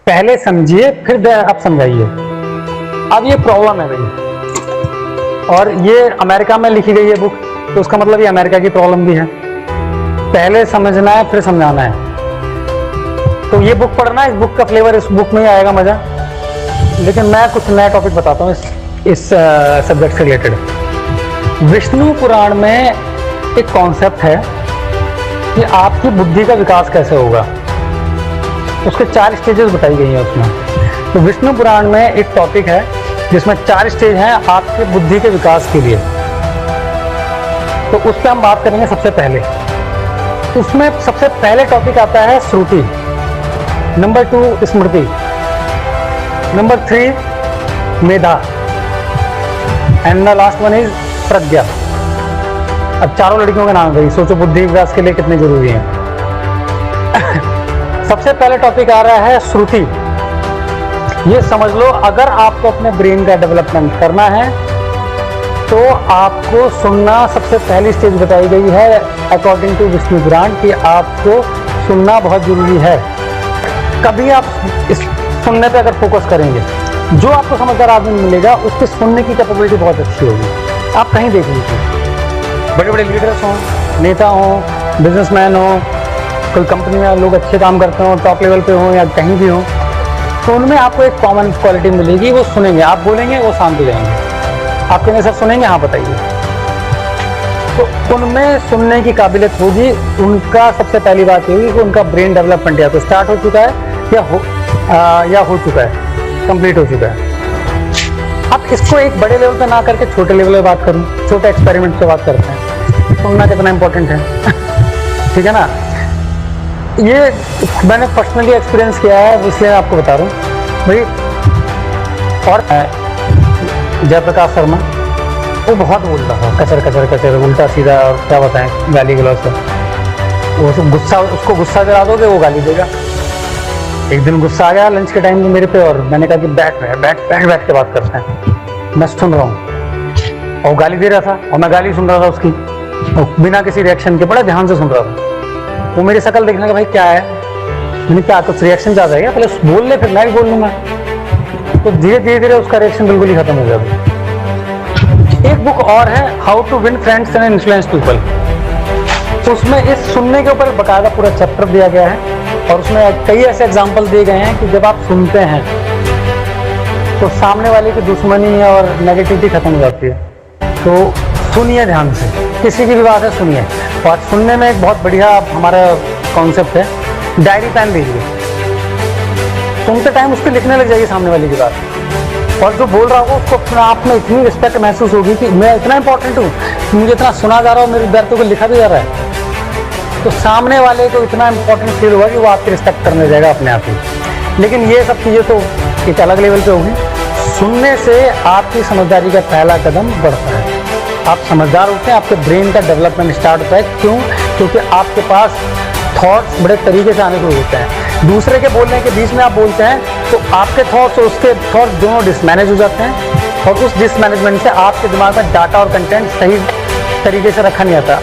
पहले समझिए फिर आप समझाइए। अब ये प्रॉब्लम है भाई, और ये अमेरिका में लिखी गई है बुक, तो उसका मतलब ये अमेरिका की प्रॉब्लम भी है। पहले समझना है फिर समझाना है। तो ये बुक पढ़ना, इस बुक का फ्लेवर इस बुक में ही आएगा मजा। लेकिन मैं कुछ नया टॉपिक बताता हूँ इस सब्जेक्ट से रिलेटेड। विष्णु पुराण में एक कॉन्सेप्ट है कि आपकी बुद्धि का विकास कैसे होगा। उसके 4 स्टेजेस बताई गई हैं उसमें। तो विष्णु पुराण में एक टॉपिक है जिसमें 4 स्टेज हैं आपके बुद्धि के विकास के लिए। तो उस पर हम बात करेंगे सबसे पहले। उसमें सबसे पहले टॉपिक आता है Shruti, number 2 Smriti, number 3 Medha, and the last one is Pragya. अब चारों लड़कियों के नाम भाई, सोचो बुद्धि विकास के लिए कितने जरूरी हैं। सबसे पहले टॉपिक आ रहा है श्रुति। ये समझ लो, अगर आपको अपने ब्रेन का डेवलपमेंट करना है तो आपको सुनना सबसे पहली स्टेज बताई गई है अकॉर्डिंग टू विष्णु पुराण कि आपको सुनना बहुत जरूरी है। कभी आप इस सुनने पे अगर फोकस करेंगे, जो आपको समझदार आदमी मिलेगा उसकी सुनने की कैपेबिलिटी बहुत अच्छी होगी। आप कहीं देख लीजिए, बड़े बड़े लीडर्स हों, नेता हों, बिजनेसमैन हों, कोई कंपनी में लोग अच्छे काम करते हों, टॉप लेवल पे हों या कहीं भी हों, तो उनमें आपको एक कॉमन क्वालिटी मिलेगी, वो सुनेंगे। आप बोलेंगे वो शांत हो जाएंगे। आप कहेंगे सर सुनेंगे, हाँ बताइए। तो उनमें सुनने की काबिलियत होगी। उनका सबसे पहली बात ये होगी कि उनका ब्रेन डेवलपमेंट या तो स्टार्ट हो चुका है या हो चुका है, कंप्लीट हो चुका है। अब इसको एक बड़े लेवल पे ना करके छोटे लेवल पे बात करूं, छोटे एक्सपेरिमेंट पे बात करते हैं। सुनना कितना इंपॉर्टेंट है ठीक है ना। ये मैंने पर्सनली एक्सपीरियंस किया है, इसलिए आपको बता रहा हूँ भाई। और जयप्रकाश शर्मा, वो बहुत बोलता था कचर कचर कचर, उल्टा सीधा, और क्या बताएं, गाली गलौज से। वो सब गुस्सा, उसको गुस्सा दिला दोगे वो गाली देगा। एक दिन गुस्सा आ गया लंच के टाइम में मेरे पे, और मैंने कहा कि बैठ के बात करते हैं, मैं सुन रहा हूँ। और गाली दे रहा था और मैं गाली सुन रहा था उसकी, और बिना किसी रिएक्शन के बड़ा ध्यान से सुन रहा था। वो मेरी शक्ल देखने का, भाई क्या है, मैंने क्या कुछ रिएक्शन चाहता है क्या, पहले बोल ले फिर मैं भी बोल लूंगा। तो धीरे धीरे उसका रिएक्शन बिल्कुल ही खत्म हो गया। एक बुक और है, how to win friends and influence people. उसमें इस सुनने के ऊपर बकायदा पूरा चैप्टर दिया गया है, और उसमें कई ऐसे एग्जाम्पल दिए गए हैं कि जब आप सुनते हैं तो सामने वाले की दुश्मनी और नेगेटिविटी खत्म हो जाती है। तो सुनिए ध्यान से, किसी की भी बात है सुनिए। और सुनने में एक बहुत बढ़िया हमारा कॉन्सेप्ट है, डायरी पेन लीजिए। सुनते टाइम उसको लिखने लग जाइए सामने वाले की बात, और जो बोल रहा होगा उसको अपने आप में इतनी रिस्पेक्ट महसूस होगी कि मैं इतना इंपॉर्टेंट हूँ, मुझे इतना सुना जा रहा हो, मेरे दर्द को लिखा भी जा रहा है। तो सामने वाले को इतना इंपॉर्टेंट फील होगा कि वो आपकी रिस्पेक्ट करने जाएगा अपने आप ही। लेकिन ये सब चीज़ें तो एक अलग लेवल पे होगी। सुनने से आपकी समझदारी का पहला कदम बढ़ता है। आप समझदार होते हैं, आपके ब्रेन का डेवलपमेंट स्टार्ट होता है। क्यों? क्योंकि आपके पास थॉट्स बड़े तरीके से आने शुरू होते हैं। दूसरे के बोलने के बीच में आप बोलते हैं तो आपके थॉट्स और उसके थॉट्स दोनों डिसमैनेज हो जाते हैं, और उस डिसमैनेजमेंट से आपके दिमाग में डाटा और कंटेंट सही तरीके से रखा नहीं आता।